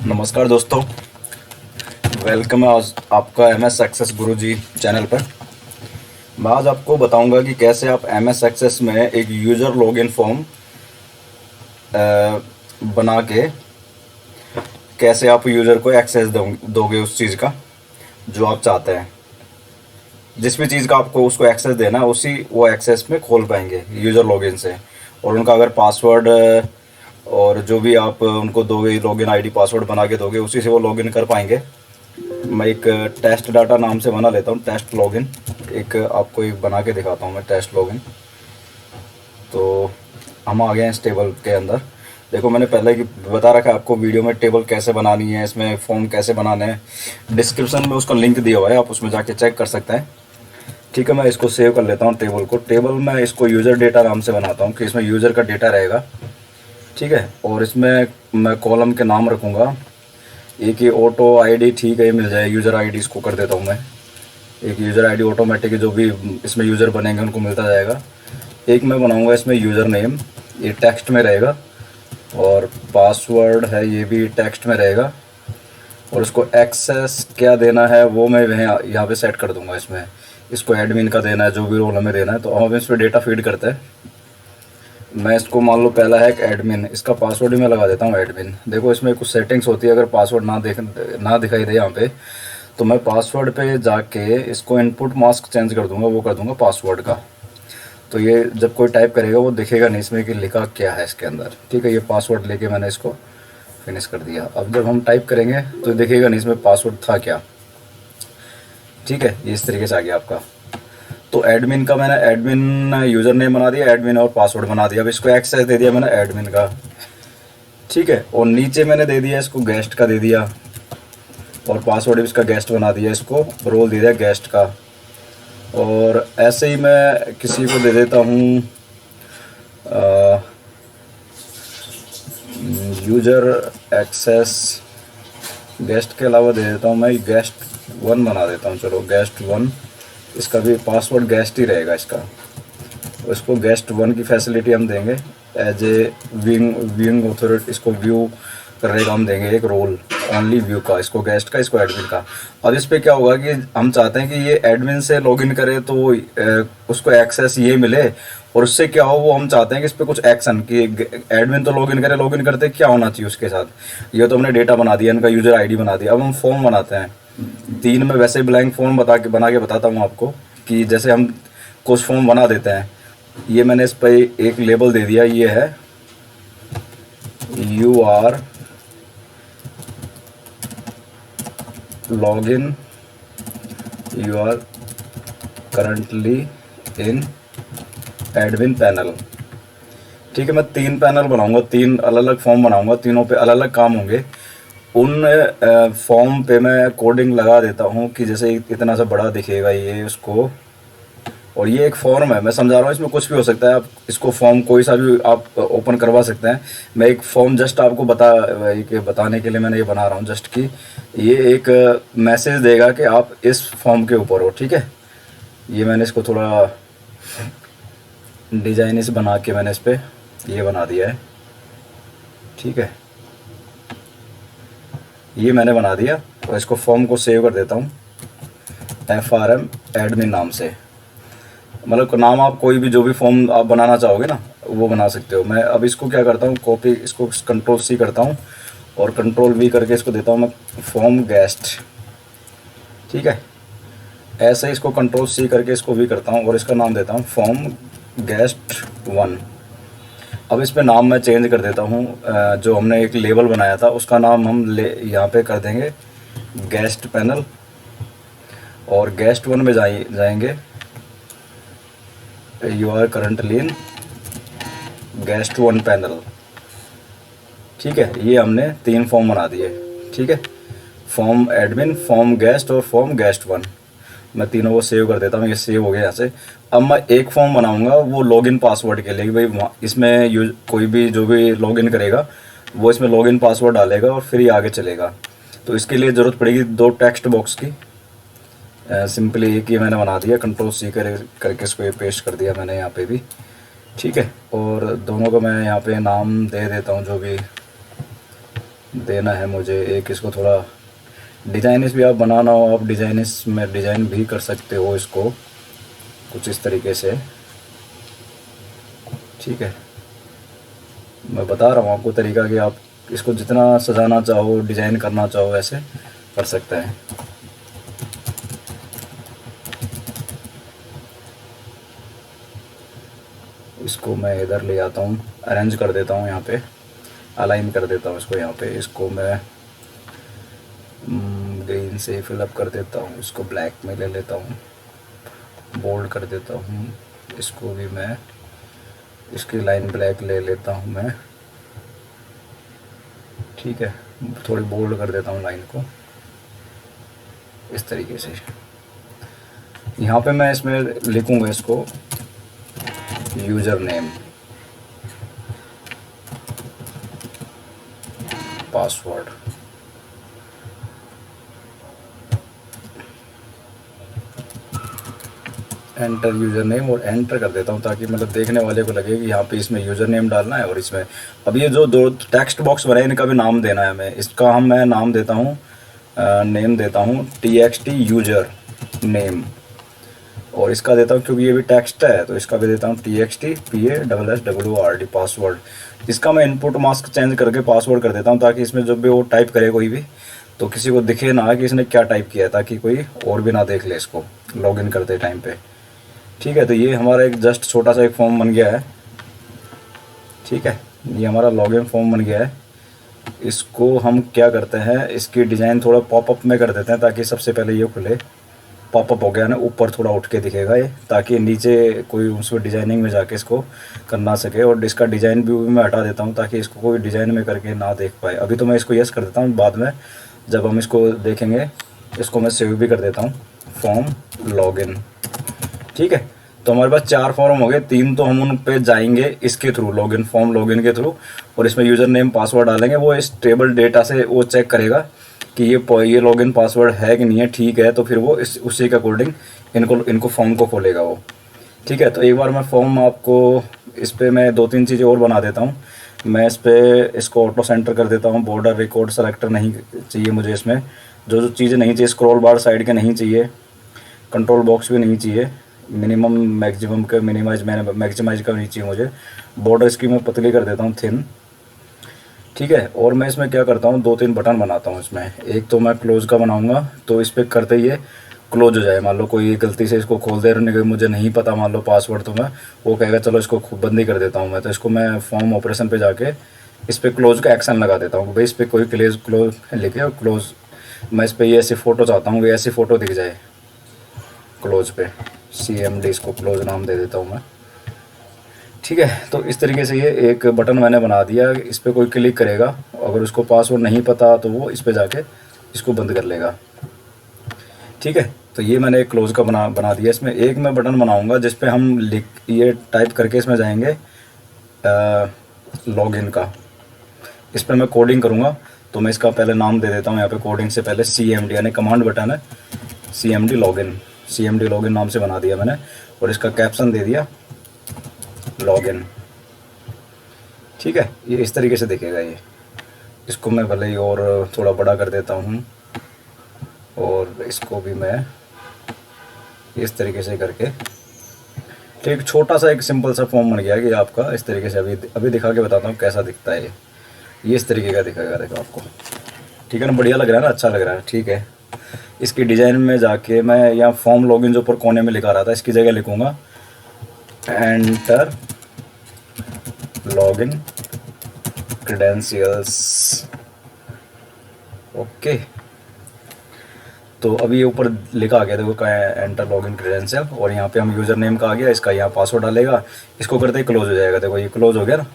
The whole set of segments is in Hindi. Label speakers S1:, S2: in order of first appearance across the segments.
S1: नमस्कार दोस्तों, वेलकम है आज आपका एम एस सक्सेस गुरु जी चैनल पर। मैं आज आपको बताऊंगा कि कैसे आप एम एस सक्सेस में एक यूज़र लॉगिन फॉर्म बना के कैसे आप यूज़र को एक्सेस दोगे उस चीज़ का जो आप चाहते हैं। जिस भी चीज़ का आपको उसको एक्सेस देना है उसी वो एक्सेस में खोल पाएंगे यूज़र लॉगिन से। और उनका अगर पासवर्ड और जो भी आप उनको दोगे लॉगिन आईडी पासवर्ड बना के दोगे उसी से वो लॉगिन कर पाएंगे। मैं एक टेस्ट डाटा नाम से बना लेता हूँ, टेस्ट लॉगिन। एक आपको एक बना के दिखाता हूँ मैं टेस्ट लॉगिन। तो हम आ गए हैं इस टेबल के अंदर। देखो मैंने पहले ही बता रखा है आपको वीडियो में टेबल कैसे बनानी है, इसमें फॉर्म कैसे बनाने हैं। डिस्क्रिप्शन में उसका लिंक दिया हुआ है, आप उसमें जाके चेक कर सकते हैं। ठीक है, मैं इसको सेव कर लेता हूँ टेबल को। टेबल में इसको यूज़र डेटा नाम से बनाता हूँ कि इसमें यूज़र का डेटा रहेगा। ठीक है, और इसमें मैं कॉलम के नाम रखूँगा। एक ये ऑटो आईडी, ठीक है, ये मिल जाए। यूज़र आईडी इसको कर देता हूँ मैं। एक यूज़र आईडी ऑटोमेटिक जो भी इसमें यूज़र बनेंगे उनको मिलता जाएगा। एक मैं बनाऊँगा इसमें यूज़र नेम, ये टेक्स्ट में रहेगा। और पासवर्ड है, ये भी टेक्स्ट में रहेगा। और इसको एक्सेस क्या देना है वो मैं यहाँ पे सेट कर दूँगा। इसको एडमिन का देना है, जो भी रोल हमें देना है। तो हम इस पर डेटा फीड करते हैं। मैं इसको मान लो पहला है एडमिन, इसका पासवर्ड ही मैं लगा देता हूँ एडमिन। देखो इसमें कुछ सेटिंग्स होती है, अगर पासवर्ड ना दिखाई दे यहाँ पे तो मैं पासवर्ड पे जाके इसको इनपुट मास्क चेंज कर दूंगा, वो कर दूंगा पासवर्ड का। तो ये जब कोई टाइप करेगा वो दिखेगा नहीं इसमें कि लिखा क्या है इसके अंदर। ठीक है, ये पासवर्ड लेके मैंने इसको फिनिश कर दिया। अब जब हम टाइप करेंगे तो दिखेगा नहीं इसमें पासवर्ड था क्या। ठीक है, ये इस तरीके से आ गया आपका। तो एडमिन का मैंने एडमिन यूज़र नेम बना दिया, एडमिन और पासवर्ड बना दिया। अब इसको एक्सेस दे दिया मैंने एडमिन का। ठीक है, और नीचे मैंने दे दिया इसको गेस्ट का दे दिया, और पासवर्ड भी इसका गेस्ट बना दिया। इसको रोल दे दिया गेस्ट का। और ऐसे ही मैं किसी को दे देता हूँ यूज़र एक्सेस। गेस्ट के अलावा दे देता हूँ मैं गेस्ट 1 बना देता हूँ। चलो गेस्ट 1, इसका भी पासवर्ड गेस्ट ही रहेगा इसका। इसको गेस्ट 1 की फैसिलिटी हम देंगे एज ए व्यूइंग ऑथोरिटी। इसको व्यू करने का हम देंगे एक रोल, ओनली व्यू का, इसको गेस्ट का, इसको एडमिन का। अब इस पर क्या होगा कि हम चाहते हैं कि ये एडमिन से लॉगिन करे तो उसको एक्सेस ये मिले। और उससे क्या हो, वो हम चाहते हैं कि इस पर कुछ एक्शन कि एडमिन तो लॉगिन करे, लॉगिन करते क्या होना चाहिए उसके साथ। ये तो हमने डेटा बना दिया, इनका यूजर आईडी बना दिया। अब हम फॉर्म बनाते हैं। 3 में वैसे ब्लैंक फॉर्म बना के बताता हूँ आपको कि जैसे हम कुछ फॉर्म बना देते हैं। ये मैंने इस पर एक लेबल दे दिया, ये है you are login, you are currently in admin panel. ठीक है, मैं 3 पैनल बनाऊंगा, 3 अलग अलग फॉर्म बनाऊंगा, तीनों पे अलग अलग काम होंगे। उन फॉर्म पे मैं कोडिंग लगा देता हूँ कि जैसे इतना सा बड़ा दिखेगा ये उसको। और ये एक फॉर्म है, मैं समझा रहा हूँ, इसमें कुछ भी हो सकता है। आप इसको फॉर्म कोई सा भी आप ओपन करवा सकते हैं। मैं एक फॉर्म जस्ट आपको बताने के लिए मैंने ये बना रहा हूँ जस्ट कि ये एक मैसेज देगा कि आप इस फॉर्म के ऊपर हो। ठीक है, ये मैंने इसको थोड़ा डिजाइन इस बना के मैंने इस पर ये बना दिया है। ठीक है, ये मैंने बना दिया और इसको फॉर्म को सेव कर देता हूँ FRM एडमिन नाम से। मतलब नाम आप कोई भी जो भी फॉर्म आप बनाना चाहोगे ना वो बना सकते हो। मैं अब इसको क्या करता हूँ, कॉपी, इसको Ctrl+C करता हूँ और Ctrl+V करके इसको देता हूँ मैं फॉर्म गेस्ट। ठीक है, ऐसे इसको Ctrl+C करके इसको भी करता हूँ और इसका नाम देता हूँ फॉर्म गेस्ट 1। अब इस पर नाम मैं चेंज कर देता हूँ। जो हमने एक लेबल बनाया था उसका नाम हम यहाँ पे कर देंगे गेस्ट पैनल। और गेस्ट 1 में जाएंगे you are currently in guest 1 panel. ठीक है, ये हमने 3 फॉर्म बना दिए। ठीक है, फॉर्म एडमिन, फॉर्म गेस्ट और फॉर्म गेस्ट 1। मैं तीनों को सेव कर देता हूँ, ये सेव हो गया यहाँ से। अब मैं एक फॉर्म बनाऊंगा वो लॉगिन पासवर्ड के लिए, भाई इसमें कोई भी जो भी लॉगिन करेगा वो इसमें लॉगिन पासवर्ड डालेगा और फिर ही आगे चलेगा। तो इसके लिए ज़रूरत पड़ेगी 2 टेक्स्ट बॉक्स की। सिंपली एक ही मैंने बना दिया, Ctrl+C करके इसको ये पेस्ट कर दिया मैंने यहाँ पे भी। ठीक है, और दोनों को मैं यहाँ पे नाम दे देता हूँ जो भी देना है मुझे एक, इसको थोड़ा डिजाइनिस भी आप बनाना हो, आप डिजाइनिस में डिजाइन भी कर सकते हो इसको कुछ इस तरीके से। ठीक है, मैं बता रहा हूँ आपको तरीका कि आप इसको जितना सजाना चाहो, डिजाइन करना चाहो, वैसे कर सकते हैं। इसको मैं इधर ले आता हूँ, अरेंज कर देता हूँ, यहाँ पे अलाइन कर देता हूँ इसको। यहाँ पे इसको मैं ग्रीन से फिलअप कर देता हूँ, इसको ब्लैक में ले लेता हूँ, बोल्ड कर देता हूँ। इसको भी मैं, इसकी लाइन ब्लैक ले लेता हूँ मैं। ठीक है, थोड़ी बोल्ड कर देता हूँ लाइन को इस तरीके से। यहाँ पे मैं इसमें लिखूँगा इसको user name, password, enter user name, और एंटर कर देता हूँ ताकि मतलब देखने वाले को लगे कि यहाँ पे इसमें यूज़र नेम डालना है और इसमें अब ये जो दो टेक्स्ट बॉक्स बने हैं इनका भी नाम देना है हमें। इसका मैं नाम देता हूँ, नेम देता हूँ TXT यूज़र नेम, और इसका देता हूँ क्योंकि ये भी टेक्स्ट है तो इसका भी देता हूँ TXT PASSWORD पासवर्ड। इसका मैं इनपुट मास्क चेंज करके पासवर्ड कर देता हूँ ताकि इसमें जब भी वो टाइप करे कोई भी तो किसी को दिखे ना कि इसने क्या टाइप किया है, ताकि कोई और भी ना देख ले इसको लॉगिन करते टाइम पे। ठीक है, तो ये हमारा एक जस्ट छोटा सा एक फॉर्म बन गया है। ठीक है, ये हमारा लॉगिन फॉर्म बन गया है। इसको हम क्या करते हैं, इसकी डिज़ाइन थोड़ा पॉपअप में कर देते हैं ताकि सबसे पहले ये खुले, पॉपअप हो गया ना, ऊपर थोड़ा उठ के दिखेगा ये, ताकि नीचे कोई उसमें डिज़ाइनिंग में जाके इसको कर ना सके। और इसका डिज़ाइन भी मैं हटा देता हूँ ताकि इसको कोई डिज़ाइन में करके ना देख पाए। अभी तो मैं इसको यस कर देता हूँ, बाद में जब हम इसको देखेंगे इसको मैं सेव भी कर देता हूँ, फॉर्म लॉगिन। ठीक है, तो हमारे पास 4 फॉर्म हो गए, 3 तो हम उन पे जाएंगे इसके थ्रू, लॉगिन फॉर्म लॉगिन के थ्रू, और इसमें यूज़र नेम पासवर्ड डालेंगे। वो इस टेबल डेटा से वो चेक करेगा कि ये लॉगिन पासवर्ड है कि नहीं है। ठीक है, तो फिर वो उसी के अकॉर्डिंग इनको फॉर्म को खोलेगा वो। ठीक है, तो एक बार मैं फॉर्म आपको इस पर मैं 2-3 चीज़ें और बना देता हूँ। मैं इस पर इसको ऑटो सेंटर कर देता हूँ, बॉर्डर रिकॉर्ड सेलेक्टर नहीं चाहिए मुझे, इसमें जो चीज़ें नहीं चाहिए, स्क्रॉल बार साइड के नहीं चाहिए, कंट्रोल बॉक्स भी नहीं चाहिए, मिनिमम मैक्सिमम का मैक्सिमाइज का नहीं चाहिए मुझे। बॉर्डर इसकी मैं पतली कर देता हूँ, थिन। ठीक है, और मैं इसमें क्या करता हूँ, 2-3 बटन बनाता हूँ इसमें। एक तो मैं क्लोज़ का बनाऊँगा, तो इस पर करते ही ये क्लोज हो जाए। मान लो कोई गलती से इसको खोल दे रहे, मुझे नहीं पता मान लो पासवर्ड, तो मैं वो कहेगा चलो इसको बंद ही कर देता हूँ मैं। तो इसको मैं फॉर्म ऑपरेशन पे जाके इस पर क्लोज का एक्शन लगा देता हूँ भाई, इस पर कोई क्लोज लिखे और क्लोज, मैं इस पर ये ऐसी फ़ोटो चाहता हूँ, ऐसी फ़ोटो दिख जाए क्लोज पे, CMD इसको क्लोज नाम दे देता हूँ मैं। ठीक है, तो इस तरीके से ये एक बटन मैंने बना दिया, इस पर कोई क्लिक करेगा, अगर उसको पासवर्ड नहीं पता तो वो इस पर जाके इसको बंद कर लेगा। ठीक है, तो ये मैंने एक क्लोज का बना दिया। इसमें एक मैं बटन बनाऊंगा जिस पे हम ये टाइप करके इसमें जाएंगे लॉगिन का, इस पर मैं कोडिंग करूँगा। तो मैं इसका पहले नाम दे देता हूँ यहाँ पे, कोडिंग से पहले CMD यानी कमांड बटन है, CMD लॉगिन नाम से बना दिया मैंने, और इसका कैप्शन दे दिया लॉगिन। ठीक है, ये इस तरीके से दिखेगा ये। इसको मैं भले ही और थोड़ा बड़ा कर देता हूँ, और इसको भी मैं इस तरीके से करके, तो एक छोटा सा एक सिंपल सा फॉर्म बन गया कि आपका इस तरीके से। अभी दिखा के बताता हूँ कैसा दिखता है ये इस तरीके का दिखेगा, देखो आपको। ठीक है ना, बढ़िया लग रहा है ना, अच्छा लग रहा है। ठीक है, इसकी डिज़ाइन में जाके मैं यहाँ फॉर्म लॉगिन जो ऊपर कोने में लिखा रहा था इसकी जगह लिखूँगा एंटर लॉगिन क्रेडेंशियल्स। ओके, तो अभी ये ऊपर लिखा आ गया देखो क्या है, एंटर लॉगिन क्रेडेंशियल, और यहाँ पे हम यूज़र नेम का आ गया, इसका यहाँ पासवर्ड डालेगा, इसको करते ही क्लोज हो जाएगा। देखो ये क्लोज हो गया ना,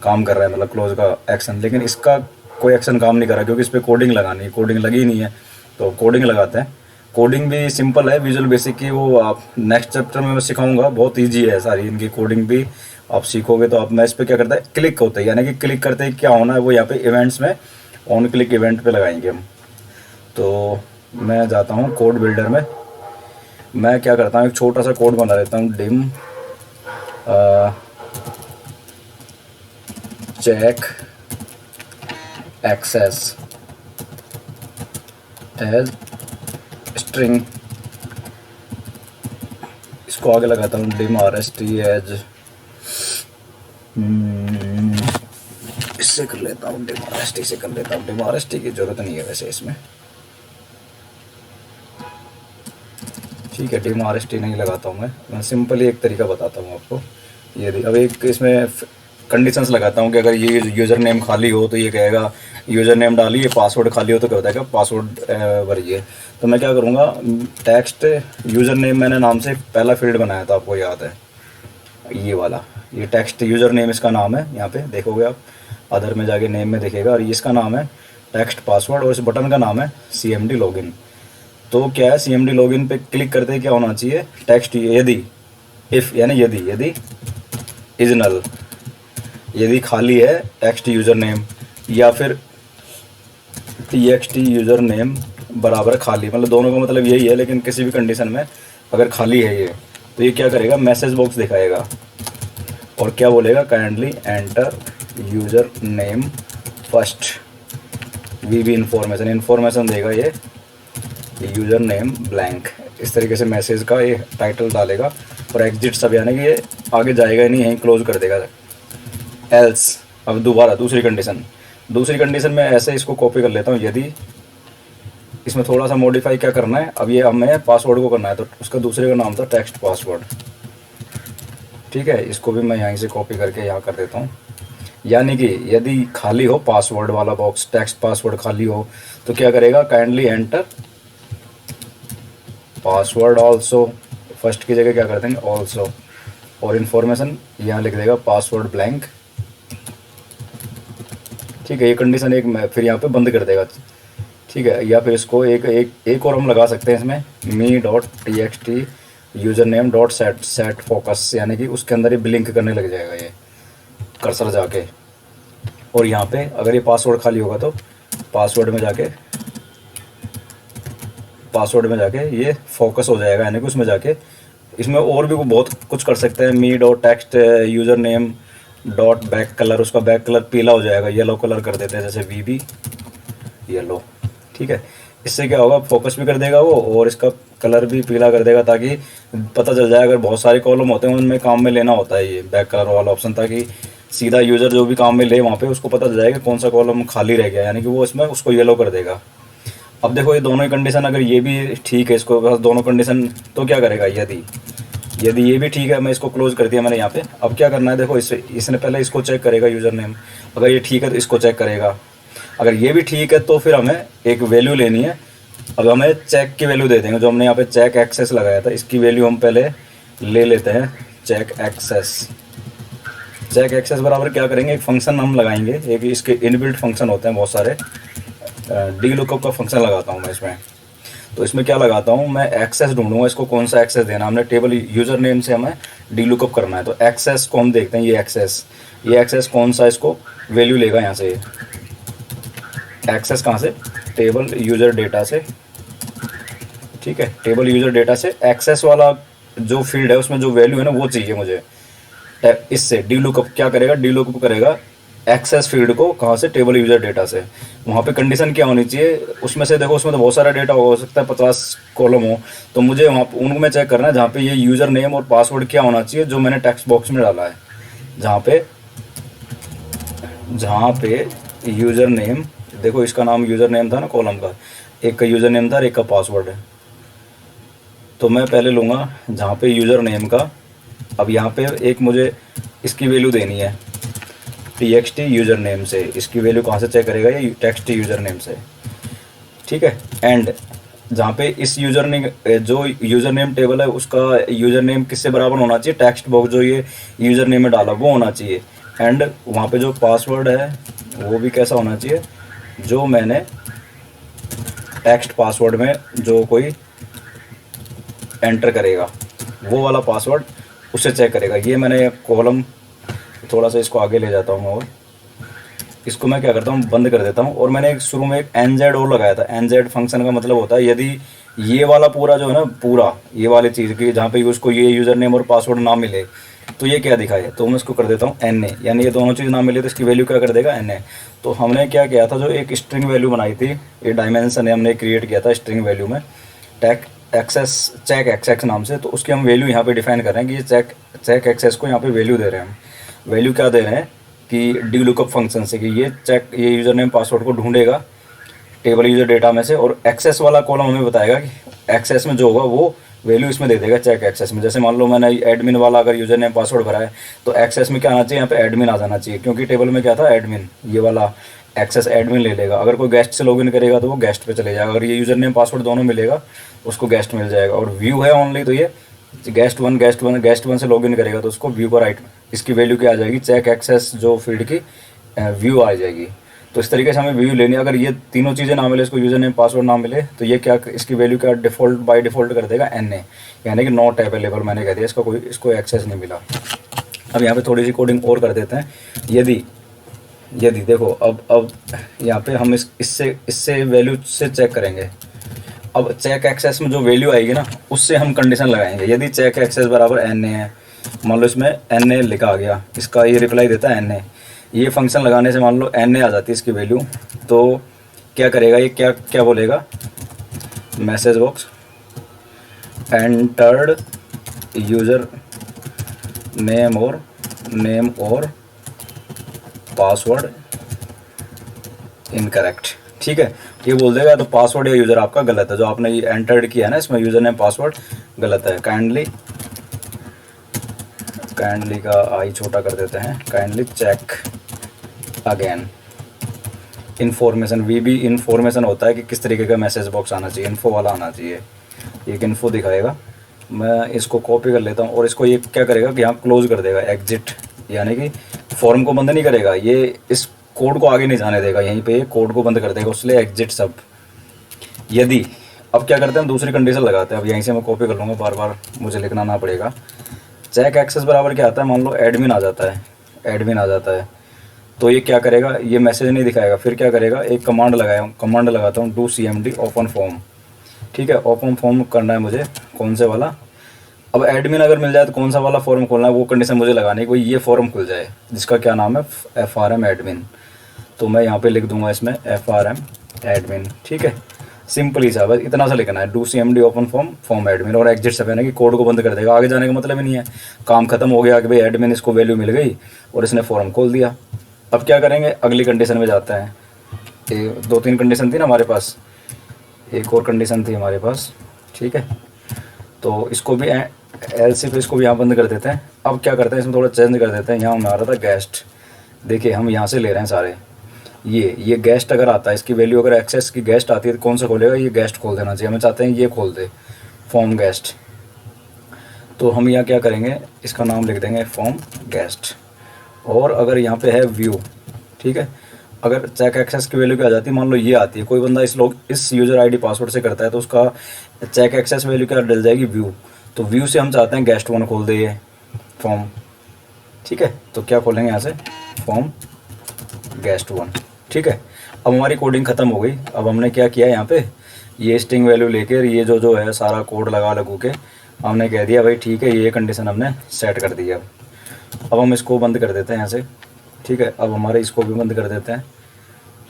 S1: काम कर रहा है, मतलब क्लोज का एक्शन। लेकिन इसका कोई एक्शन काम नहीं कर रहा क्योंकि इस पर कोडिंग लगानी है, कोडिंग लगी नहीं है, तो कोडिंग लगाते हैं। कोडिंग भी सिंपल है, विजुअल बेसिक की, वो आप नेक्स्ट चैप्टर में मैं सिखाऊंगा, बहुत ईजी है सारी इनकी कोडिंग भी आप सीखोगे। तो आप मैं इस पर क्या करता है, क्लिक होता है, यानी कि क्लिक करते ही क्या होना है वो यहाँ पे इवेंट्स में ऑन क्लिक इवेंट पे लगाएंगे हम। तो मैं जाता हूँ कोड बिल्डर में, मैं क्या करता हूँ एक छोटा सा कोड बना लेता हूँ, dim check access as string, इसको आगे लगाता हूँ डिम RST एज, इससे कर लेता हूँ डिम RST से कर लेता हूँ। डिम RST की ज़रूरत नहीं है वैसे इसमें, ठीक है डिम RST नहीं लगाता हूँ मैं सिंपली एक तरीका बताता हूँ आपको। ये अब एक इसमें कंडीशंस लगाता हूँ कि अगर ये यूज़र नेम खाली हो तो ये कहेगा यूज़र नेम डालिए, पासवर्ड खाली हो तो क्या होता है कि पासवर्ड भरिए। तो मैं क्या करूँगा, टेक्स्ट यूज़र नेम मैंने नाम से पहला फील्ड बनाया था, आपको याद है ये वाला, ये टेक्स्ट यूज़र नेम इसका नाम है, यहाँ पे देखोगे आप अदर में जाके नेम में दिखेगा, और ये इसका नाम है टेक्स्ट पासवर्ड, और इस बटन का नाम है CMD लॉगिन। तो क्या है CMD लॉगिन पे क्लिक करते क्या होना चाहिए, टेक्स्ट यदि इफ़ यानी यदि इज नल, यदि खाली है टेक्स्ट यूज़र नेम या फिर TXT यूज़र नेम बराबर खाली, मतलब दोनों का मतलब यही है, लेकिन किसी भी कंडीशन में अगर खाली है ये तो ये क्या करेगा, मैसेज बॉक्स दिखाएगा और क्या बोलेगा, kindly enter user name first VB information देगा ये यूज़र नेम ब्लैंक, इस तरीके से मैसेज का ये टाइटल डालेगा और एग्जिट सब, यानी कि ये आगे जाएगा ही नहीं, यहीं क्लोज कर देगा। एल्स अब दोबारा दूसरी कंडीशन में ऐसे इसको कॉपी कर लेता हूँ, यदि इसमें थोड़ा सा मॉडिफाई क्या करना है, अब ये हमें पासवर्ड को करना है, तो उसका दूसरे का नाम था टेक्स्ट पासवर्ड, ठीक है इसको भी मैं यहीं से कॉपी करके यहाँ कर देता हूँ। यानी कि यदि खाली हो पासवर्ड वाला बॉक्स, टेक्स्ट पासवर्ड खाली हो तो क्या करेगा, kindly enter password also, first की जगह क्या कर देंगे ऑल्सो, और इन्फॉर्मेशन यहाँ लिख देगा पासवर्ड ब्लैंक, ठीक है ये कंडीशन एक मैं फिर यहाँ पे बंद कर देगा, ठीक है। या फिर इसको एक और हम लगा सकते हैं इसमें, me.txt user name dot set focus, यानी कि उसके अंदर ही ब्लिंक करने लग जाएगा ये कर्सर जाके, और यहाँ पे अगर ये पासवर्ड खाली होगा तो पासवर्ड में जाके ये फोकस हो जाएगा, यानी कि उसमें जाके इसमें और भी बहुत कुछ कर सकते हैं। me.text user name dot back colour, उसका बैक कलर पीला हो जाएगा, येलो कलर कर देते हैं जैसे VB येलो, ठीक है। इससे क्या होगा, फोकस भी कर देगा वो और इसका कलर भी पीला कर देगा, ताकि पता चल जाए अगर बहुत सारे कॉलम होते हैं उनमें काम में लेना होता है ये बैक कलर वाला ऑप्शन, ताकि सीधा यूज़र जो भी काम में ले वहाँ पे उसको पता चल जाएगा कौन सा कॉलम खाली रह गया, यानी कि वो इसमें उसको येलो कर देगा। अब देखो ये दोनों ही कंडीशन अगर ये भी ठीक है, इसको बस दोनों कंडीशन, तो क्या करेगा, यदि ये भी ठीक है, मैं इसको क्लोज कर दिया मैंने यहाँ पे। अब क्या करना है, देखो इसने पहले इसको चेक करेगा यूज़र नेम, अगर ये ठीक है तो इसको चेक करेगा, अगर ये भी ठीक है तो फिर हमें एक वैल्यू लेनी है। अब हमें चेक की वैल्यू दे देंगे, जो हमने यहाँ पे चेक एक्सेस लगाया था इसकी वैल्यू हम पहले ले लेते हैं, चेक एक्सेस बराबर क्या करेंगे, एक फंक्शन हम लगाएंगे, एक इसके इनबिल्ट फंक्शन होते हैं बहुत सारे, DLOOKUP का फंक्शन लगाता हूँ मैं इसमें। तो इसमें क्या लगाता हूँ मैं, एक्सेस ढूंढूंगा, इसको कौन सा एक्सेस देना, हमने टेबल यूज़र नेम से हमें DLOOKUP करना है, तो एक्सेस को हम देखते हैं, ये एक्सेस कौन सा इसको वैल्यू लेगा, यहाँ से एक्सेस कहाँ से, टेबल यूज़र डेटा से, ठीक है टेबल यूज़र डेटा से एक्सेस वाला जो फील्ड है उसमें जो वैल्यू है ना वो चाहिए मुझे। इससे DLOOKUP क्या करेगा, DLOOKUP करेगा एक्सेस फील्ड को कहाँ से, टेबल यूज़र डेटा से। वहाँ पे कंडीशन क्या होनी चाहिए, उसमें से देखो उसमें तो बहुत सारा डेटा हो सकता है 50 कॉलम हो, तो मुझे वहाँ उनको मैं चेक करना है जहाँ पे ये यूज़र नेम और पासवर्ड क्या होना चाहिए जो मैंने टेक्स्ट बॉक्स में डाला है, जहाँ पे यूज़र नेम, देखो इसका नाम यूज़र नेम था ना कॉलम का, एक का यूज़र नेम था और एक का पासवर्ड है, तो मैं पहले लूँगा जहाँ पे यूज़र नेम का। अब यहाँ पे एक मुझे इसकी वैल्यू देनी है TXT यूज़र नेम से, इसकी वैल्यू कहाँ से चेक करेगा, ये टेक्स्ट यूज़र नेम से, ठीक है। एंड जहाँ पे इस यूज़र नेम, जो यूज़र नेम टेबल है उसका यूज़र नेम किससे बराबर होना चाहिए, टेक्स्ट बॉक्स जो ये यूज़र नेम में डाला वो होना चाहिए। एंड वहाँ पे जो पासवर्ड है वो भी कैसा होना चाहिए, जो मैंने टेक्स्ट पासवर्ड में जो कोई एंटर करेगा वो वाला पासवर्ड उससे चेक करेगा। ये मैंने कॉलम थोड़ा सा इसको आगे ले जाता हूँ और इसको मैं क्या करता हूँ, बंद कर देता हूँ। और मैंने एक शुरू में एक NZ और लगाया था। NZ फंक्शन का मतलब होता है यदि ये वाला पूरा जो है ना, पूरा ये वाली चीज़ की जहाँ पे उसको ये यूज़र नेम और पासवर्ड ना मिले तो ये क्या दिखाए, तो मैं इसको कर देता हूँ NA, यानी ये दोनों चीज़ ना मिले तो इसकी वैल्यू क्या कर देगा, NA। तो हमने क्या किया था, जो एक स्ट्रिंग वैल्यू बनाई थी, ये डायमेंशन है, हमने क्रिएट किया था स्ट्रिंग वैल्यू में टैग एक्सेस चेक एक्सेस नाम से। तो उसकी हम वैल्यू यहाँ पे डिफाइन कर रहे हैं कि ये चेक एक्सेस को यहाँ पे वैल्यू दे रहे हैं हम। वैल्यू क्या दे रहे हैं कि डी लुकअप फंक्शन से कि ये यूज़र नेम पासवर्ड को ढूंढेगा टेबल यूज़र डेटा में से, और एक्सेस वाला कॉलम हमें बताएगा कि एक्सेस में जो होगा वो वैल्यू इसमें दे देगा चेक एक्सेस में। जैसे मान लो मैंने एडमिन वाला अगर यूज़र नेम पासवर्ड भरा है तो एक्सेस में क्या आना चाहिए, यहाँ पे एडमिन आ जाना चाहिए, क्योंकि टेबल में क्या था, एडमिन, ये वाला एक्सेस एडमिन ले लेगा। अगर कोई गेस्ट से लॉगिन करेगा तो वो गेस्ट पे चले जाएगा। अगर ये यूज़र नेम पासवर्ड दोनों मिलेगा उसको गेस्ट मिल जाएगा। और व्यू है ओनली तो ये गेस्ट वन से लॉगिन करेगा तो उसको व्यू का राइट, इसकी वैल्यू क्या आ जाएगी, चेक एक्सेस जो फील्ड की व्यू आ जाएगी। तो इस तरीके से हमें व्यू लेनी है। अगर ये तीनों चीज़ें ना मिले, इसको यूज़र नेम पासवर्ड ना मिले, तो ये क्या, इसकी वैल्यू क्या डिफ़ॉल्ट बाय डिफ़ॉल्ट कर देगा NA, यानी कि नॉट अवेलेबल। मैंने कह दिया इसका कोई, इसको एक्सेस नहीं मिला। अब यहाँ पे थोड़ी सी कोडिंग और कर देते हैं। यदि देखो अब यहाँ पे हम इससे वैल्यू से चेक करेंगे। अब चेक एक्सेस में जो वैल्यू आएगी ना, उससे हम कंडीशन लगाएंगे। यदि चेक एक्सेस बराबर NA है, मान लो इसमें NA लिखा आ गया, इसका ये रिप्लाई देता है NA, ये फंक्शन लगाने से मान लो NA आ जाती है इसकी वैल्यू, तो क्या करेगा ये, क्या बोलेगा, message box entered user name और पासवर्ड इनकरेक्ट। ठीक है, ये बोल देगा तो पासवर्ड या यूज़र आपका गलत है, जो आपने ये एंटर्ड किया है ना इसमें यूज़र नेम पासवर्ड गलत है। काइंडली का आई छोटा कर देते हैं, kindly check again. Information, VB information होता है कि किस तरीके का मैसेज बॉक्स आना चाहिए, इन्फो वाला आना चाहिए। एक इन्फो दिखाएगा। मैं इसको कॉपी कर लेता हूँ और इसको ये क्या करेगा कि यहाँ क्लोज कर देगा, एग्जिट, यानी कि फॉर्म को बंद नहीं करेगा, ये इस कोड को आगे नहीं जाने देगा, यहीं पे कोड को बंद कर देगा, उसलिए एग्जिट सब। यदि अब क्या करते हैं, दूसरी कंडीशन लगाते हैं। अब यहीं से मैं कॉपी कर लूँगा, बार बार मुझे लिखना ना पड़ेगा। चेक एक्सेस बराबर क्या आता है, मान लो एडमिन आ जाता है, तो ये क्या करेगा, ये मैसेज नहीं दिखाएगा। फिर क्या करेगा, एक कमांड लगाता हूँ, डू CMD ओपन फॉर्म। ठीक है, ओपन फॉर्म करना है मुझे, कौन से वाला, अब एडमिन अगर मिल जाए तो कौन सा वाला फॉर्म खोलना है, वो कंडीशन मुझे लगानी है, कोई ये फॉर्म खुल जाए जिसका क्या नाम है, FRM एडमिन। तो मैं यहाँ पे लिख दूंगा इसमें FRM एडमिन। ठीक है, सिंपल ही सा, बस इतना सा लिखना है, do CMD open form admin, और एग्जिट सब, यानी कि कोड को बंद कर देगा, आगे जाने का मतलब ही नहीं है, काम खत्म हो गया कि भाई एडमिन, इसको वैल्यू मिल गई और इसने फॉर्म खोल दिया। अब क्या करेंगे, अगली कंडीशन में जाते हैं। ये 2-3 कंडीशन थी ना हमारे पास, एक और कंडीशन थी हमारे पास। ठीक है, तो इसको भी एलसी पे इसको भी यहाँ बंद कर देते हैं। अब क्या करते हैं, इसमें थोड़ा चेंज कर देते हैं। यहाँ हमारा था गेस्ट, देखिए हम यहाँ से ले रहे हैं सारे। ये गेस्ट अगर आता है, इसकी वैल्यू अगर एक्सेस की गेस्ट आती है तो कौन सा खोलेगा, ये गेस्ट खोल देना चाहिए। हमें चाहते हैं ये खोल दे, फॉर्म गेस्ट। तो हम यहाँ क्या करेंगे, इसका नाम लिख देंगे फॉर्म गेस्ट। और अगर यहाँ पे है व्यू, ठीक है, अगर चेक एक्सेस की वैल्यू क्या आ जाती है, मान लो ये आती है, कोई बंदा इस यूज़र आईडी पासवर्ड से करता है तो उसका चेक एक्सेस वैल्यू क्या डल जाएगी, व्यू। तो व्यू से हम चाहते हैं गेस्ट 1 खोल दे ये फॉर्म। ठीक है, तो क्या खोलेंगे यहाँ से, फॉर्म गेस्ट 1। ठीक है, अब हमारी कोडिंग ख़त्म हो गई। अब हमने क्या किया, यहाँ पे ये स्ट्रिंग वैल्यू लेकर ये जो है सारा कोड लगू के हमने कह दिया भाई ठीक है, ये कंडीशन हमने सेट कर दिया। अब हम इसको बंद कर देते हैं यहाँ से। ठीक है, अब हमारे इसको भी बंद कर देते हैं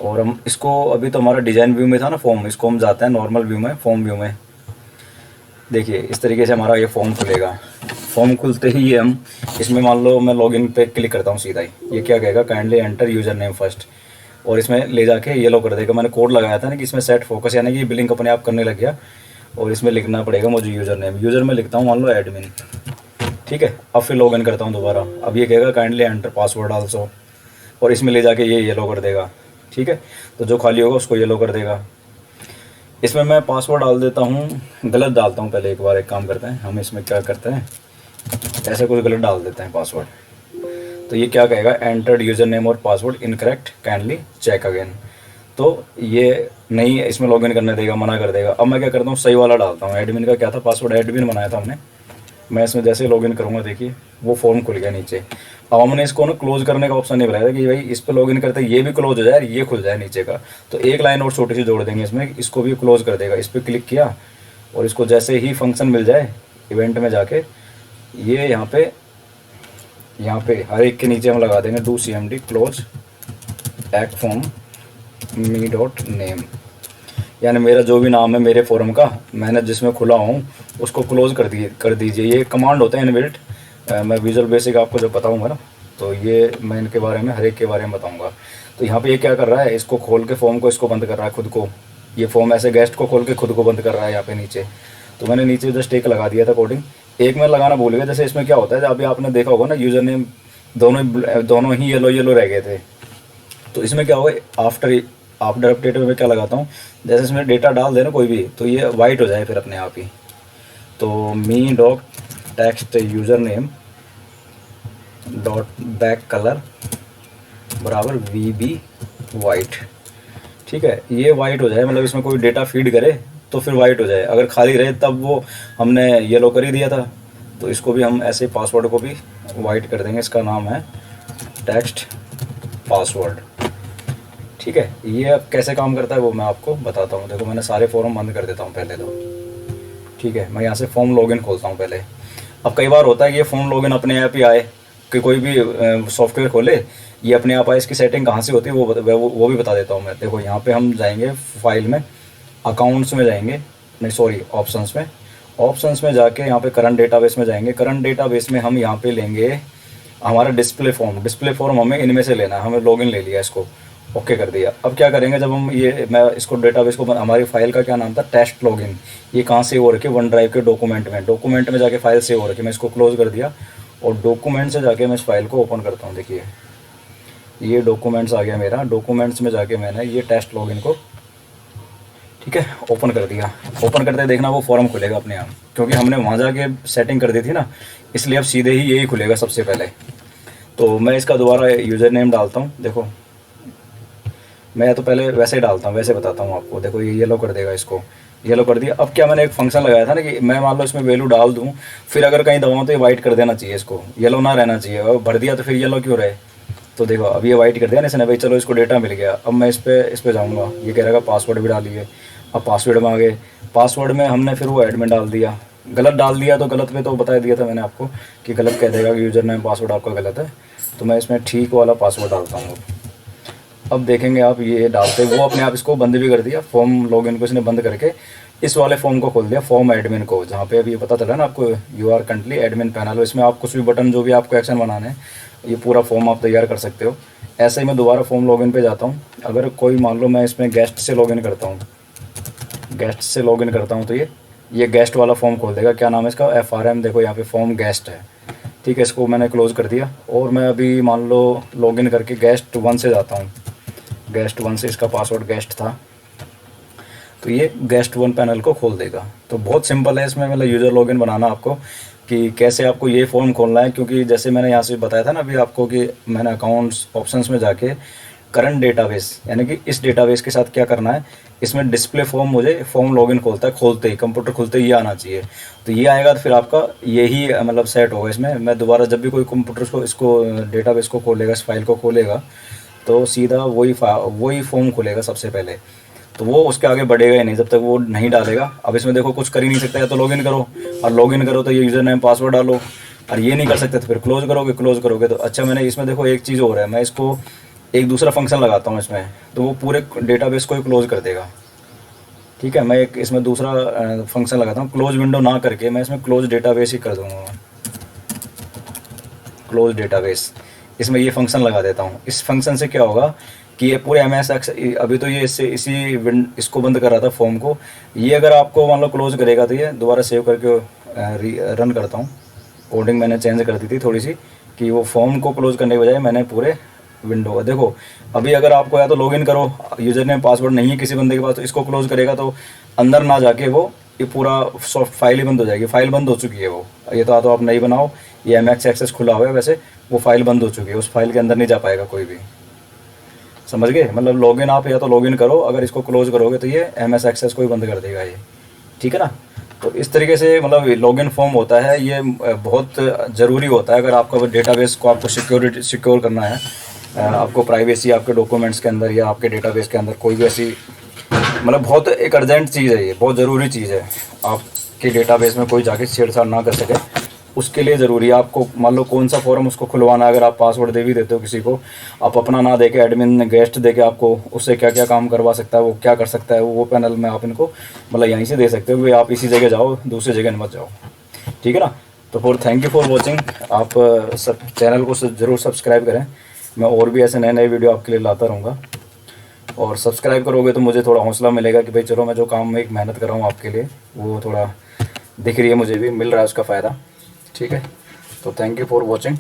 S1: और हम इसको, अभी तो हमारा डिज़ाइन व्यू में था ना फॉर्म, इसको हम जाते हैं नॉर्मल व्यू में, फॉर्म व्यू में। देखिए इस तरीके से हमारा ये फॉर्म खुलेगा। फॉर्म खुलते ही ये हम इसमें, मान लो मैं लॉगिन पे क्लिक करता हूँ सीधा ही, ये क्या कहेगा, kindly enter user name first, और इसमें ले जाके येलो कर देगा। मैंने कोड लगाया था ना कि इसमें सेट फोकस, यानी कि बिलिंग अपने आप करने लग गया। और इसमें लिखना पड़ेगा मुझे यूज़र नेम, यूज़र में लिखता हूँ मान लो एडमिन। ठीक है, अब फिर लॉगिन करता हूँ दोबारा। अब ये कहेगा काइंडली एंटर पासवर्ड आल्सो, और इसमें ले जाके ये येलो कर देगा। ठीक है, तो जो खाली होगा उसको येलो कर देगा। इसमें मैं पासवर्ड डाल देता हूँ, गलत डालता हूँ पहले, एक बार एक काम करते हैं हम, इसमें क्या करते हैं, ऐसे कुछ गलत डाल देते हैं पासवर्ड। तो ये क्या कहेगा, एंटर्ड यूज़र नेम और password incorrect, kindly check again. तो ये नहीं इसमें लॉगिन करने देगा, मना कर देगा। अब मैं क्या करता हूँ, सही वाला डालता हूँ। एडमिन का क्या था पासवर्ड, एडमिन बनाया था हमने, मैं इसमें जैसे लॉगिन करूँगा देखिए वो फॉर्म खुल गया नीचे। अब हमने इसको ना क्लोज करने का ऑप्शन नहीं बनाया था कि भाई इस पर लॉगिन करते ये भी क्लोज हो जाए और ये खुल जाए नीचे का। तो एक लाइन और छोटी सी जोड़ देंगे इसमें, इसको भी क्लोज कर देगा। इस पर क्लिक किया और इसको जैसे ही फंक्शन मिल जाए इवेंट में जाके ये यहाँ पे हर एक के नीचे हम लगा देंगे do cmd close act form me dot name, यानी मेरा जो भी नाम है मेरे फॉर्म का मैंने जिसमें खुला हूँ उसको क्लोज कर दीजिए। ये कमांड होता है इनबिल्ट। मैं विजुअल बेसिक आपको जब बताऊँगा ना तो ये मैं इनके बारे में हर एक के बारे में बताऊँगा। तो यहाँ पे ये क्या कर रहा है, इसको खोल के फॉर्म को इसको बंद कर रहा है खुद को। ये फॉर्म ऐसे गेस्ट को खोल के खुद को बंद कर रहा है यहाँ पे नीचे। तो मैंने नीचे जस्ट एक लगा दिया था कोडिंग, एक मैं लगाना भूल गया। जैसे इसमें क्या होता है, अभी आपने देखा होगा ना यूज़र नेम दोनों ही येलो रह गए थे। तो इसमें क्या होगा, आफ्टर अपडेट में क्या लगाता हूँ, जैसे इसमें डेटा डाल देना कोई भी तो ये वाइट हो जाए फिर अपने आप ही। तो me dot text user name dot back colour बराबर VB वाइट। ठीक है, ये वाइट हो जाए, मतलब इसमें कोई डेटा फीड करे तो फिर वाइट हो जाए। अगर खाली रहे तब वो हमने येलो कर ही दिया था। तो इसको भी हम ऐसे पासवर्ड को भी वाइट कर देंगे। इसका नाम है टेक्स्ट पासवर्ड। ठीक है, ये अब कैसे काम करता है वो मैं आपको बताता हूँ। देखो मैंने सारे फॉर्म बंद कर देता हूँ पहले तो। ठीक है, मैं यहाँ से फॉर्म लॉगिन खोलता हूँ पहले। अब कई बार होता है कि ये फॉर्म लॉगिन अपने आप ही आए, कि कोई भी सॉफ्टवेयर खोले ये अपने आप आए। इसकी सेटिंग कहाँ से होती है वो भी बता देता हूँ मैं। देखो यहाँ पे हम जाएंगे फाइल में, अकाउंट्स में जाएंगे, नहीं सॉरी ऑप्शंस में। ऑप्शंस में जाके यहाँ पे करंट डेटाबेस में जाएंगे। करंट डेटाबेस में हम यहाँ पे लेंगे हमारा डिस्प्ले फॉर्म हमें इनमें से लेना है। हमें लॉगिन ले लिया, इसको ओके कर दिया। अब क्या करेंगे, जब हम मैं इसको डेटाबेस को हमारी फाइल का क्या नाम था, टेस्ट लॉगिन। ये कहाँ सेव हो रखे, वन ड्राइव के डॉक्यूमेंट में जाके फाइल सेव हो रखी। मैं इसको क्लोज कर दिया और डॉक्यूमेंट से जाके मैं इस फाइल को ओपन करता हूँ। देखिए ये डॉक्यूमेंट्स आ गया मेरा। डॉक्यूमेंट्स में जाके मैंने ये टेस्ट लॉगिन को ठीक है ओपन कर दिया। ओपन करते देखना वो फॉर्म खुलेगा अपने आप, क्योंकि हमने वहाँ जाके सेटिंग कर दी थी ना, इसलिए अब सीधे ही यही खुलेगा सबसे पहले। तो मैं इसका दोबारा यूज़र नेम डालता हूँ। देखो मैं तो पहले वैसे ही डालता हूँ, वैसे बताता हूँ आपको। देखो ये येलो कर देगा, इसको येलो कर दिया। अब क्या मैंने एक फंक्शन लगाया था ना कि मैं मान लो इसमें वैल्यू डाल दूँ, फिर अगर कहीं दबाऊँ तो ये वाइट कर देना चाहिए, इसको येलो ना रहना चाहिए। और भर दिया तो फिर येलो क्यों रहे। तो देखो अब ये वाइट कर दिया ना इसने, भाई चलो इसको डेटा मिल गया। अब मैं इस पर जाऊँगा, ये कह रहेगा पासवर्ड भी डालिए। अब पासवर्ड में आ गए। पासवर्ड में हमने फिर वो एडमिन डाल दिया। गलत डाल दिया तो गलत में तो बता दिया था मैंने आपको कि गलत कह देगा कि यूज़र नेम पासवर्ड आपका गलत है। तो मैं इसमें ठीक वाला पासवर्ड डालता हूँ। अब देखेंगे आप ये डालते वो अपने आप इसको बंद भी कर दिया। फॉर्म लॉगिन को इसने बंद करके इस वाले फॉर्म को खोल दिया, फॉर्म एडमिन को, जहाँ पे अभी पता चला ना आपको you are currently admin panel. इसमें आप कुछ भी बटन जो भी आपको एक्शन बनाने हैं ये पूरा फॉर्म आप तैयार कर सकते हो। ऐसे ही मैं दोबारा फॉर्म लॉगिन पे जाता हूँ। अगर कोई मान लो मैं इसमें गेस्ट से लॉगिन करता हूँ, तो ये गेस्ट वाला फॉर्म खोल देगा। क्या नाम है इसका, FRM। देखो यहाँ पे फॉर्म गेस्ट है। ठीक है, इसको मैंने क्लोज कर दिया और मैं अभी मान लो लॉगिन करके गेस्ट 1 से जाता हूँ। गेस्ट 1 से इसका पासवर्ड गेस्ट था, तो ये गेस्ट 1 पैनल को खोल देगा। तो बहुत सिंपल है इसमें मतलब यूज़र लॉगिन बनाना आपको, कि कैसे आपको ये फॉर्म खोलना है। क्योंकि जैसे मैंने यहाँ से बताया था ना अभी आपको कि मैंने अकाउंट्स ऑप्शंस में जाके करंट डेटाबेस, यानी कि इस डेटाबेस के साथ क्या करना है, इसमें डिस्प्ले फॉर्म मुझे फॉर्म लॉगिन खोलते ही कंप्यूटर खुलते ही ये आना चाहिए। तो ये आएगा तो फिर आपका यही मतलब सेट होगा इसमें। मैं दोबारा जब भी कोई कंप्यूटर को इसको डेटाबेस को खोलेगा, इस फाइल को खोलेगा, तो सीधा वही फॉर्म खुलेगा सबसे पहले। तो वो उसके आगे बढ़ेगा ही नहीं जब तक वो नहीं डालेगा। अब इसमें देखो कुछ कर ही नहीं सकता, या तो लॉगिन करो, और लॉगिन करो तो ये यूज़र नेम पासवर्ड डालो, और ये नहीं कर सकते तो फिर क्लोज करोगे। तो अच्छा मैंने इसमें देखो एक चीज़ हो रहा है, मैं इसको एक दूसरा फंक्शन लगाता हूँ इसमें, तो वो पूरे डेटाबेस को ही क्लोज कर देगा। ठीक है, मैं एक इसमें दूसरा फंक्शन लगाता हूँ, क्लोज विंडो ना करके मैं इसमें क्लोज डेटाबेस ही कर दूँगा। क्लोज डेटाबेस, इसमें ये फंक्शन लगा देता हूँ। इस फंक्शन से क्या होगा कि ये पूरे MS एक्सेस, अभी तो ये इसको बंद कर रहा था फॉर्म को, ये अगर आपको मान लो क्लोज करेगा तो ये दोबारा सेव करके रन करता हूँ। कोडिंग मैंने चेंज कर दी थी थोड़ी सी, कि वो फॉर्म को क्लोज करने के बजाय मैंने पूरे विंडो। देखो अभी अगर आपको या तो लॉगिन करो, यूज़र नेम पासवर्ड नहीं है किसी बंदे के पास, तो इसको क्लोज करेगा तो अंदर ना जाके वो ये पूरा सॉफ्ट फाइल ही बंद हो जाएगी। फाइल बंद हो चुकी है वो, ये तो आप नई बनाओ, ये MS एक्सेस खुला हुआ है, वैसे वो फाइल बंद हो चुकी है, उस फाइल के अंदर नहीं जा पाएगा कोई भी। समझ गए, मतलब लॉगिन आप या तो लॉगिन करो, अगर इसको क्लोज करोगे तो ये MS एक्सेस को ही बंद कर देगा ये। ठीक है ना। तो इस तरीके से मतलब लॉगिन फॉर्म होता है, ये बहुत ज़रूरी होता है अगर आपका डेटाबेस को आपको सिक्योर करना है। आपको प्राइवेसी आपके डॉक्यूमेंट्स के अंदर या आपके डेटाबेस के अंदर कोई भी ऐसी मतलब बहुत एक अर्जेंट चीज़ है, ये बहुत ज़रूरी चीज़ है, आपके डेटाबेस में कोई जाके छेड़छाड़ ना कर सके, उसके लिए ज़रूरी है। आपको मान लो कौन सा फॉर्म उसको खुलवाना है, अगर आप पासवर्ड दे भी देते हो किसी को, आप अपना ना दे के एडमिन गेस्ट दे के आपको उससे क्या क्या काम करवा सकता है, वो क्या कर सकता है, वो पैनल में आप इनको मतलब यहीं से दे सकते हो कि आप इसी जगह जाओ, दूसरी जगह मत जाओ, ठीक है ना। तो थैंक यू फॉर वॉचिंग। आप सब चैनल को ज़रूर सब्सक्राइब करें, मैं और भी ऐसे नए नए वीडियो आपके लिए लाता रहूँगा। और सब्सक्राइब करोगे तो मुझे थोड़ा हौसला मिलेगा कि भाई चलो मैं जो काम में एक मेहनत कर रहा हूँ आपके लिए वो थोड़ा दिख रही है, मुझे भी मिल रहा है उसका फ़ायदा, ठीक है। तो थैंक यू फॉर वॉचिंग।